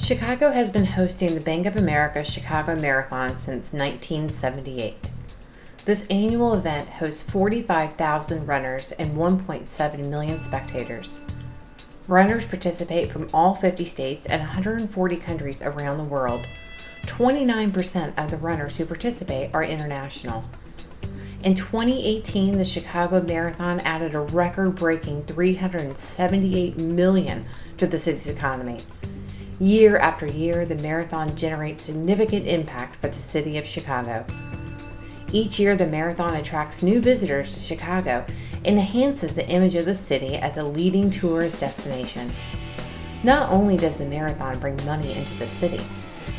Chicago has been hosting the Bank of America Chicago Marathon since 1978. This annual event hosts 45,000 runners and 1.7 million spectators. Runners participate from all 50 states and 140 countries around the world. 29% of the runners who participate are international. In 2018, the Chicago Marathon added a record-breaking $378 million to the city's economy. Year after year, the marathon generates significant impact for the city of Chicago. Each year, the marathon attracts new visitors to Chicago and enhances the image of the city as a leading tourist destination. Not only does the marathon bring money into the city,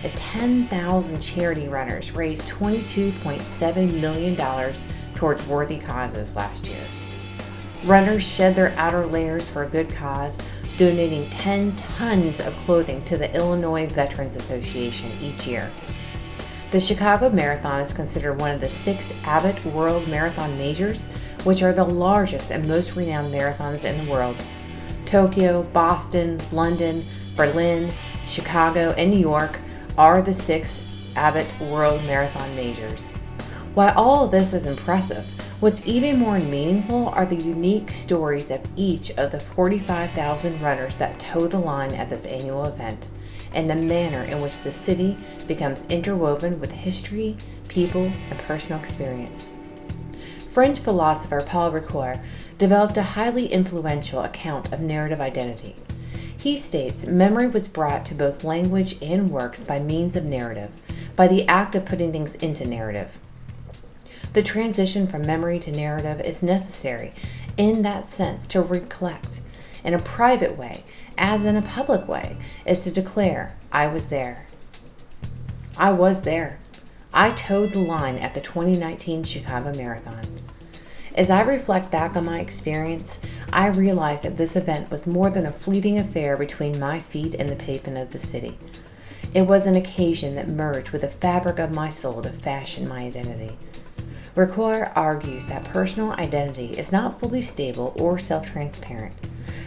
the 10,000 charity runners raised $22.7 million towards worthy causes last year. Runners shed their outer layers for a good cause, donating 10 tons of clothing to the Illinois Veterans Association each year. The Chicago Marathon is considered one of the 6 Abbott World Marathon Majors, which are the largest and most renowned marathons in the world. Tokyo, Boston, London, Berlin, Chicago, and New York are the 6 Abbott World Marathon Majors. While all of this is impressive, what's even more meaningful are the unique stories of each of the 45,000 runners that toe the line at this annual event, and the manner in which the city becomes interwoven with history, people, and personal experience. French philosopher Paul Ricoeur developed a highly influential account of narrative identity. He states memory was brought to both language and works by means of narrative, by the act of putting things into narrative. The transition from memory to narrative is necessary in that sense to recollect. In a private way, as in a public way, is to declare, I was there. I was there. I towed the line at the 2019 Chicago Marathon. As I reflect back on my experience, I realize that this event was more than a fleeting affair between my feet and the pavement of the city. It was an occasion that merged with the fabric of my soul to fashion my identity. Ricoeur argues that personal identity is not fully stable or self-transparent,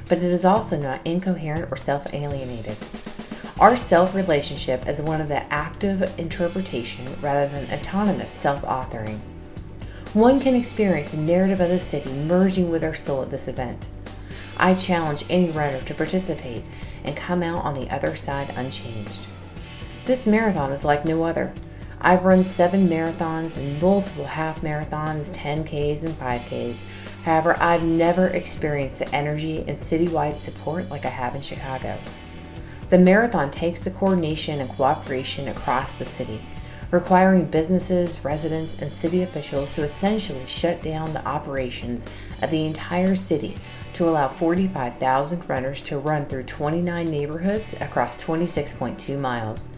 but it is also not incoherent or self-alienated. Our self-relationship is one of the active interpretation rather than autonomous self-authoring. One can experience the narrative of the city merging with our soul at this event. I challenge any runner to participate and come out on the other side unchanged. This marathon is like no other. I've run 7 marathons and multiple half marathons, 10Ks and 5Ks. However, I've never experienced the energy and citywide support like I have in Chicago. The marathon takes the coordination and cooperation across the city, requiring businesses, residents, and city officials to essentially shut down the operations of the entire city to allow 45,000 runners to run through 29 neighborhoods across 26.2 miles.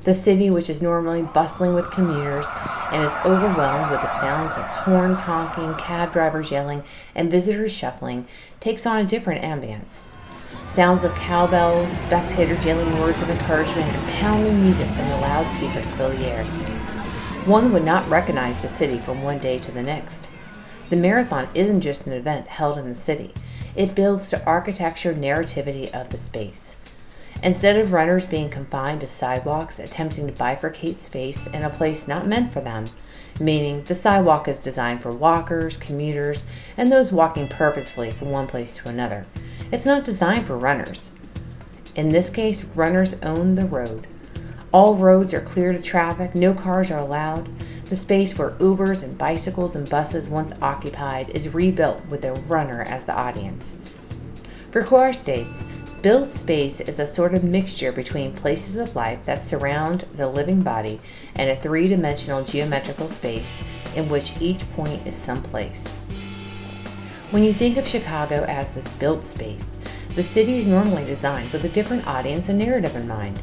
The city, which is normally bustling with commuters and is overwhelmed with the sounds of horns honking, cab drivers yelling, and visitors shuffling, takes on a different ambience. Sounds of cowbells, spectators yelling words of encouragement, and pounding music from the loudspeakers fill the air. One would not recognize the city from one day to the next. The marathon isn't just an event held in the city. It builds to architecture narrativity of the space. Instead of runners being confined to sidewalks attempting to bifurcate space in a place not meant for them, meaning the sidewalk is designed for walkers, commuters, and those walking purposefully from one place to another. It's not designed for runners. In this case, runners own the road. All roads are clear to traffic, no cars are allowed. The space where Ubers and bicycles and buses once occupied is rebuilt with the runner as the audience. Ricoeur states, built space is a sort of mixture between places of life that surround the living body and a 3-dimensional geometrical space in which each point is someplace. When you think of Chicago as this built space, the city is normally designed with a different audience and narrative in mind.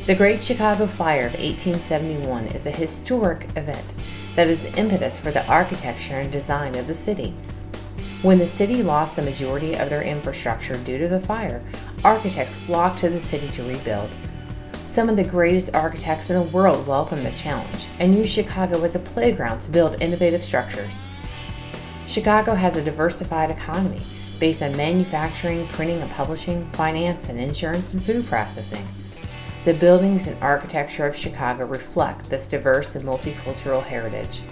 The Great Chicago Fire of 1871 is a historic event that is the impetus for the architecture and design of the city. When the city lost the majority of their infrastructure due to the fire, architects flocked to the city to rebuild. Some of the greatest architects in the world welcomed the challenge and used Chicago as a playground to build innovative structures. Chicago has a diversified economy based on manufacturing, printing and publishing, finance and insurance, and food processing. The buildings and architecture of Chicago reflect this diverse and multicultural heritage.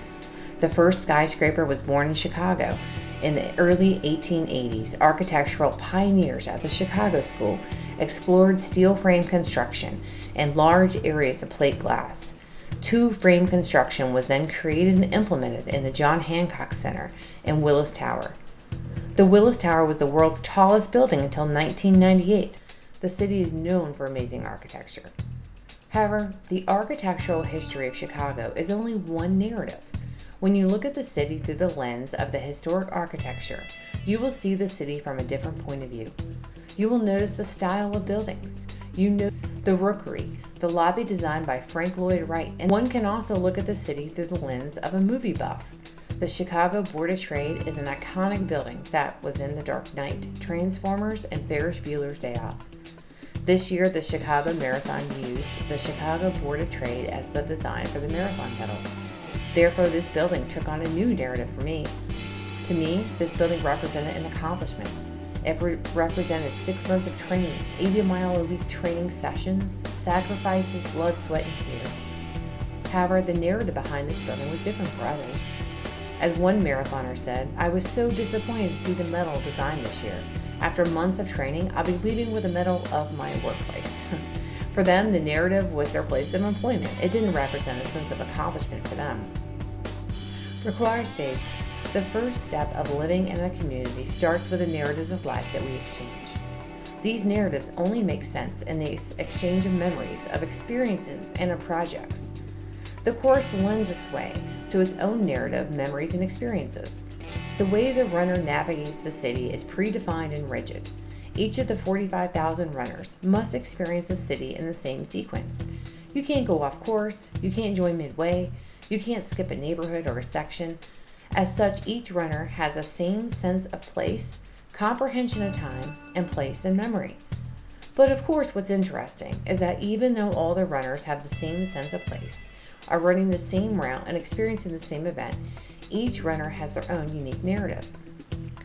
The first skyscraper was born in Chicago. In the early 1880s, architectural pioneers at the Chicago School explored steel frame construction and large areas of plate glass. Two-frame construction was then created and implemented in the John Hancock Center and Willis Tower. The Willis Tower was the world's tallest building until 1998. The city is known for amazing architecture. However, the architectural history of Chicago is only one narrative. When you look at the city through the lens of the historic architecture, you will see the city from a different point of view. You will notice the style of buildings. You know the rookery, the lobby designed by Frank Lloyd Wright, and one can also look at the city through the lens of a movie buff. The Chicago Board of Trade is an iconic building that was in The Dark Knight, Transformers, and Ferris Bueller's Day Off. This year, the Chicago Marathon used the Chicago Board of Trade as the design for the marathon medal. Therefore, this building took on a new narrative for me. To me, this building represented an accomplishment. It represented 6 months of training, 80-mile-a-week training sessions, sacrifices, blood, sweat, and tears. However, the narrative behind this building was different for others. As one marathoner said, "I was so disappointed to see the medal designed this year. After months of training, I'll be leaving with a medal of my workplace." For them, the narrative was their place of employment. It didn't represent a sense of accomplishment for them. Ricoeur states, "The first step of living in a community starts with the narratives of life that we exchange. These narratives only make sense in the exchange of memories, of experiences, and of projects. The course lends its way to its own narrative, memories, and experiences. The way the runner navigates the city is predefined and rigid. Each of the 45,000 runners must experience the city in the same sequence. You can't go off course, you can't join midway, you can't skip a neighborhood or a section. As such, each runner has the same sense of place, comprehension of time, and place and memory. But of course, what's interesting is that even though all the runners have the same sense of place, are running the same route and experiencing the same event, each runner has their own unique narrative.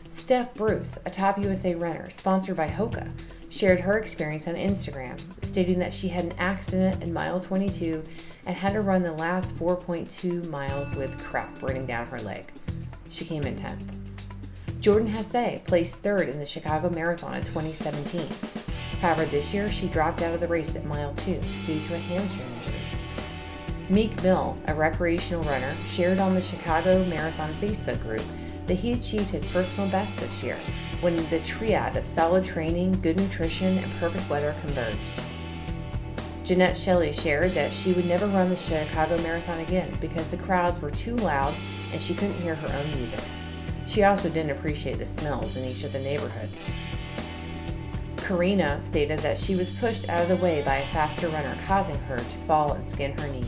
Steph Bruce, a top USA runner sponsored by Hoka, shared her experience on Instagram, stating that she had an accident in mile 22 and had to run the last 4.2 miles with crack running down her leg. She came in 10th. Jordan Hesse placed third in the Chicago Marathon in 2017. However, this year she dropped out of the race at mile 2 due to a hamstring injury. Meek Mill, a recreational runner, shared on the Chicago Marathon Facebook group that he achieved his personal best this year when the triad of solid training, good nutrition, and perfect weather converged. Jeanette Shelley shared that she would never run the Chicago Marathon again because the crowds were too loud and she couldn't hear her own music. She also didn't appreciate the smells in each of the neighborhoods. Karina stated that she was pushed out of the way by a faster runner, causing her to fall and skin her knee.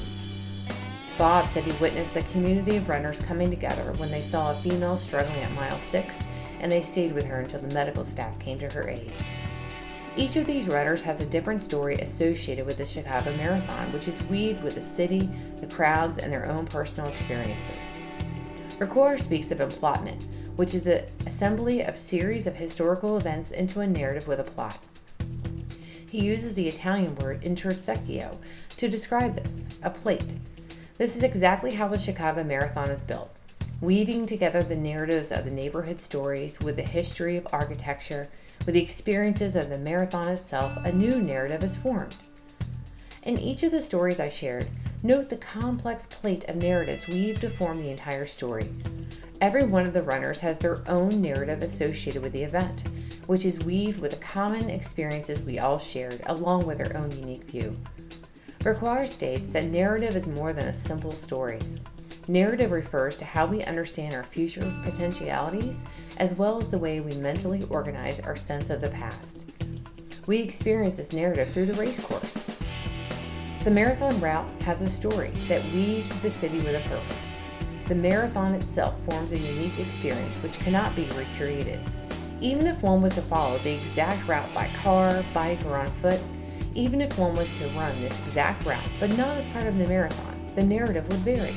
Bob said he witnessed a community of runners coming together when they saw a female struggling at mile 6, and they stayed with her until the medical staff came to her aid. Each of these runners has a different story associated with the Chicago Marathon, which is weaved with the city, the crowds, and their own personal experiences. Ricoeur speaks of emplotment, which is the assembly of series of historical events into a narrative with a plot. He uses the Italian word intersectio to describe this, a plate. This is exactly how the Chicago Marathon is built, weaving together the narratives of the neighborhood stories with the history of architecture, with the experiences of the marathon itself. A new narrative is formed. In each of the stories I shared, note the complex plate of narratives weaved to form the entire story. Every one of the runners has their own narrative associated with the event, which is weaved with the common experiences we all shared, along with their own unique view. Ricoeur states that narrative is more than a simple story. Narrative refers to how we understand our future potentialities, as well as the way we mentally organize our sense of the past. We experience this narrative through the race course. The marathon route has a story that weaves the city with a purpose. The marathon itself forms a unique experience which cannot be recreated. Even if one was to follow the exact route by car, bike, or on foot, even if one was to run this exact route, but not as part of the marathon, the narrative would vary.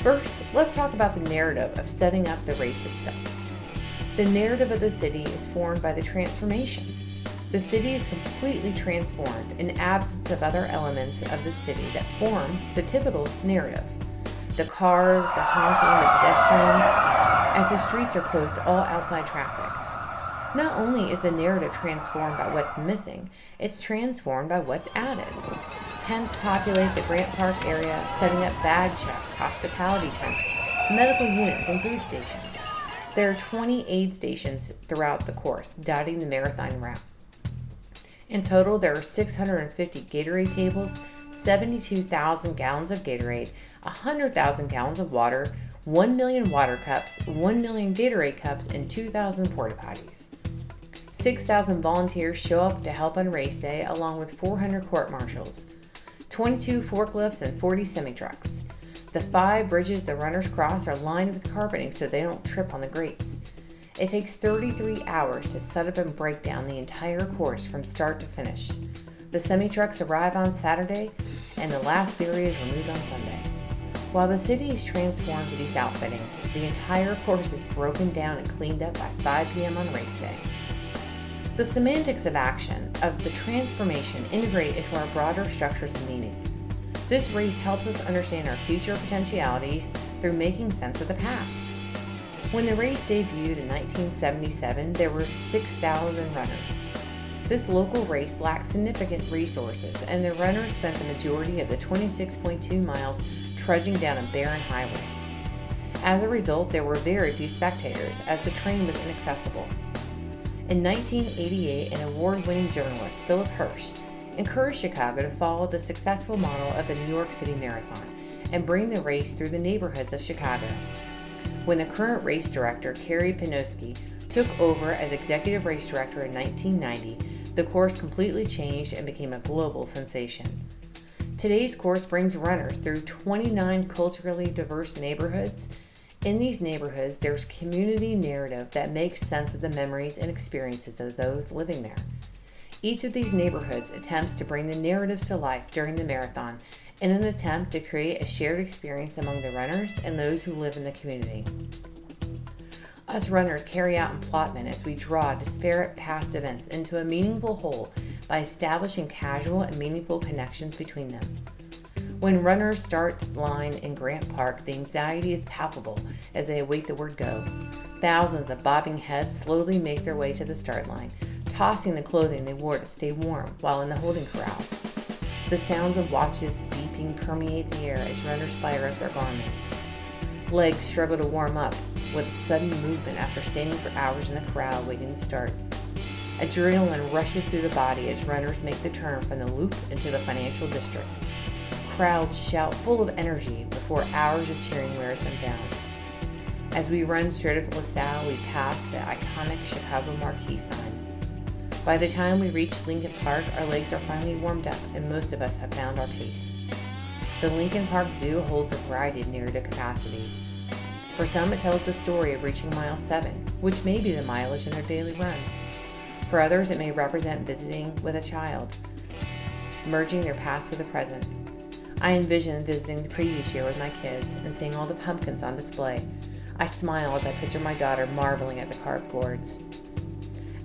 First, let's talk about the narrative of setting up the race itself. The narrative of the city is formed by the transformation. The city is completely transformed in absence of other elements of the city that form the typical narrative. The cars, the honking, the pedestrians, as the streets are closed to all outside traffic. Not only is the narrative transformed by what's missing, it's transformed by what's added. Tents populate the Grant Park area, setting up bag checks, hospitality tents, medical units, and food stations. There are 20 aid stations throughout the course, dotting the marathon route. In total, there are 650 Gatorade tables, 72,000 gallons of Gatorade, 100,000 gallons of water, 1 million water cups, 1 million Gatorade cups, and 2,000 porta potties. 6,000 volunteers show up to help on race day, along with 400 court marshals, 22 forklifts, and 40 semi-trucks. The 5 bridges the runners cross are lined with carpeting so they don't trip on the grates. It takes 33 hours to set up and break down the entire course from start to finish. The semi-trucks arrive on Saturday, and the last barrier is removed on Sunday. While the city is transformed with these outfittings, the entire course is broken down and cleaned up by 5 p.m. on race day. The semantics of action, of the transformation, integrate into our broader structures of meaning. This race helps us understand our future potentialities through making sense of the past. When the race debuted in 1977, there were 6,000 runners. This local race lacked significant resources, and the runners spent the majority of the 26.2 miles trudging down a barren highway. As a result, there were very few spectators, as the train was inaccessible. In 1988, an award-winning journalist, Philip Hirsch, encouraged Chicago to follow the successful model of the New York City Marathon and bring the race through the neighborhoods of Chicago. When the current race director, Kerry Pinoski, took over as executive race director in 1990, the course completely changed and became a global sensation. Today's course brings runners through 29 culturally diverse neighborhoods. In these neighborhoods, there's community narrative that makes sense of the memories and experiences of those living there. Each of these neighborhoods attempts to bring the narratives to life during the marathon in an attempt to create a shared experience among the runners and those who live in the community. Us runners carry out emplotment as we draw disparate past events into a meaningful whole by establishing casual and meaningful connections between them. When runners start line in Grant Park, the anxiety is palpable as they await the word go. Thousands of bobbing heads slowly make their way to the start line, tossing the clothing they wore to stay warm while in the holding corral. The sounds of watches beeping permeate the air as runners fire up their garments. Legs struggle to warm up with a sudden movement after standing for hours in the corral waiting to start. Adrenaline rushes through the body as runners make the turn from the loop into the financial district. Crowds shout full of energy before hours of cheering wears them down. As we run straight up LaSalle, we pass the iconic Chicago marquee sign. By the time we reach Lincoln Park, our legs are finally warmed up and most of us have found our pace. The Lincoln Park Zoo holds a variety of narrative capacities. For some, it tells the story of reaching mile 7, which may be the mileage in their daily runs. For others, it may represent visiting with a child, merging their past with the present. I envision visiting the previous year with my kids and seeing all the pumpkins on display. I smile as I picture my daughter marveling at the carved gourds.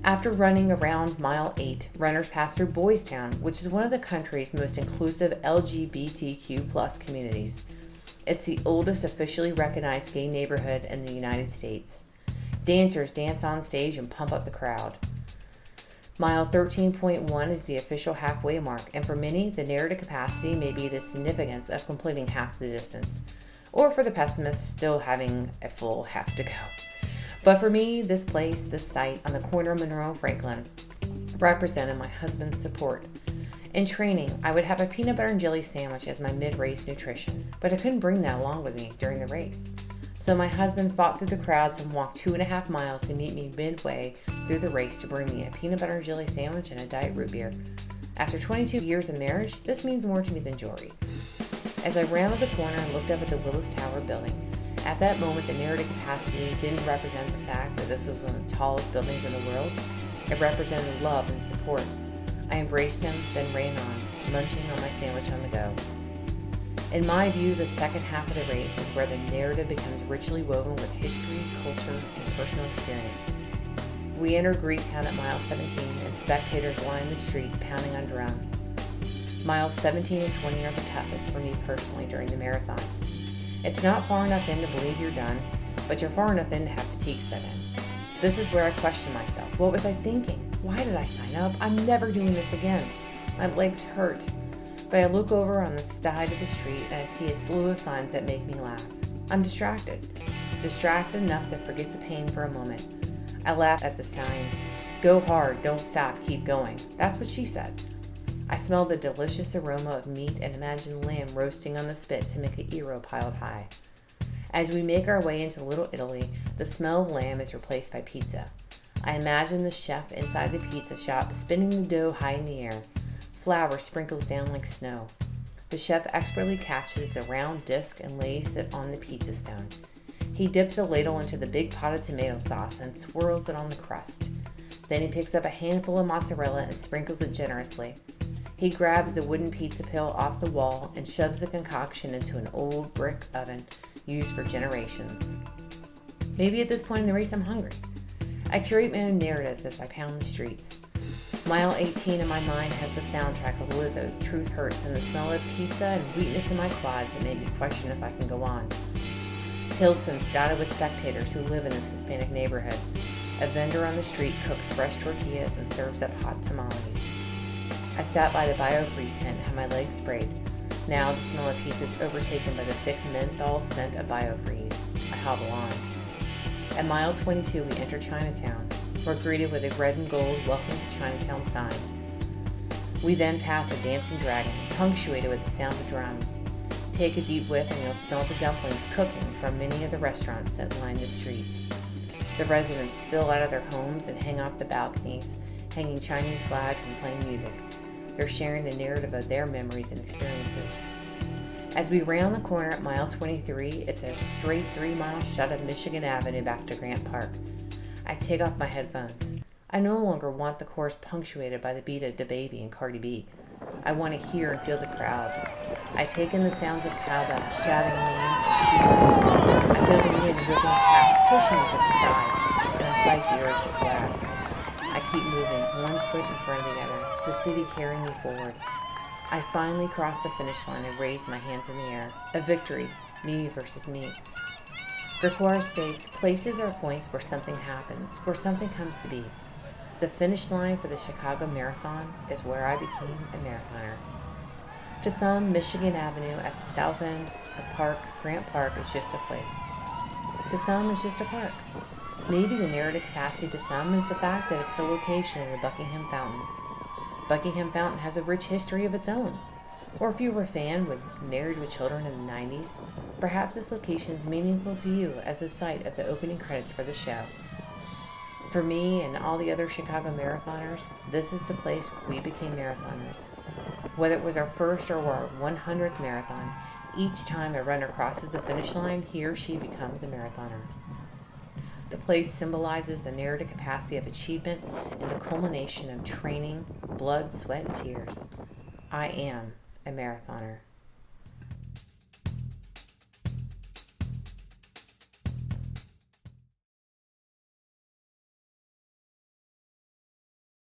After running around mile 8, runners pass through Boys Town, which is one of the country's most inclusive LGBTQ+ communities. It's the oldest officially recognized gay neighborhood in the United States. Dancers dance on stage and pump up the crowd. Mile 13.1 is the official halfway mark, and for many, the narrative capacity may be the significance of completing half the distance, or for the pessimists, still having a full half to go. But for me, this place, this site on the corner of Monroe and Franklin, represented my husband's support. In training, I would have a peanut butter and jelly sandwich as my mid-race nutrition, but I couldn't bring that along with me during the race. So my husband fought through the crowds and walked 2.5 miles to meet me midway through the race to bring me a peanut butter and jelly sandwich and a diet root beer. After 22 years of marriage, this means more to me than jewelry. As I rounded the corner and looked up at the Willis Tower building, at that moment, the narrative capacity didn't represent the fact that this was one of the tallest buildings in the world. It represented love and support. I embraced him, then ran on, munching on my sandwich on the go. In my view, the second half of the race is where the narrative becomes richly woven with history, culture, and personal experience. We enter Greektown at mile 17, and spectators line the streets pounding on drums. Miles 17 and 20 are the toughest for me personally during the marathon. It's not far enough in to believe you're done, but you're far enough in to have fatigue set in. This is where I question myself. What was I thinking? Why did I sign up? I'm never doing this again. My legs hurt. But I look over on the side of the street and I see a slew of signs that make me laugh. I'm distracted. Distracted enough to forget the pain for a moment. I laugh at the sign, "Go hard, don't stop, keep going." That's what she said. I smell the delicious aroma of meat and imagine lamb roasting on the spit to make a gyro piled high. As we make our way into Little Italy, the smell of lamb is replaced by pizza. I imagine the chef inside the pizza shop spinning the dough high in the air. Flour sprinkles down like snow. The chef expertly catches the round disc and lays it on the pizza stone. He dips a ladle into the big pot of tomato sauce and swirls it on the crust. Then he picks up a handful of mozzarella and sprinkles it generously. He grabs the wooden pizza pail off the wall and shoves the concoction into an old brick oven used for generations. Maybe at this point in the race I'm hungry. I curate my own narratives as I pound the streets. Mile 18 in my mind has the soundtrack of Lizzo's Truth Hurts and the smell of pizza and weakness in my quads that make me question if I can go on. Pilsen's dotted with spectators who live in this Hispanic neighborhood. A vendor on the street cooks fresh tortillas and serves up hot tamales. I stop by the biofreeze tent and have my legs sprayed. Now the smell of pizza is overtaken by the thick menthol scent of biofreeze. I hobble on. At mile 22 we enter Chinatown. We're greeted with a red and gold "Welcome to Chinatown" sign. We then pass a dancing dragon, punctuated with the sound of drums. Take a deep whiff and you'll smell the dumplings cooking from many of the restaurants that line the streets. The residents spill out of their homes and hang off the balconies, hanging Chinese flags and playing music. They're sharing the narrative of their memories and experiences. As we round the corner at mile 23, it's a straight 3-mile shot of Michigan Avenue back to Grant Park. I take off my headphones. I no longer want the chorus punctuated by the beat of DaBaby and Cardi B. I want to hear and feel the crowd. I take in the sounds of cowbells, shouting names and cheers. I feel the wind whipping past, pushing me to the side, and I fight the urge to collapse. I keep moving, one foot in front of the other, the city carrying me forward. I finally cross the finish line and raise my hands in the air. A victory, me versus me. Ricoeur states, places are points where something happens, where something comes to be. The finish line for the Chicago Marathon is where I became a marathoner. To some, Michigan Avenue at the south end of Grant Park is just a place. To some, it's just a park. Maybe the narrative capacity to some is the fact that it's the location of the Buckingham Fountain. Buckingham Fountain has a rich history of its own. Or if you were a fan with Married with Children in the 90s, perhaps this location is meaningful to you as the site of the opening credits for the show. For me and all the other Chicago marathoners, this is the place where we became marathoners. Whether it was our first or our 100th marathon, each time a runner crosses the finish line, he or she becomes a marathoner. The place symbolizes the narrative capacity of achievement and the culmination of training, blood, sweat, and tears. I am a marathoner.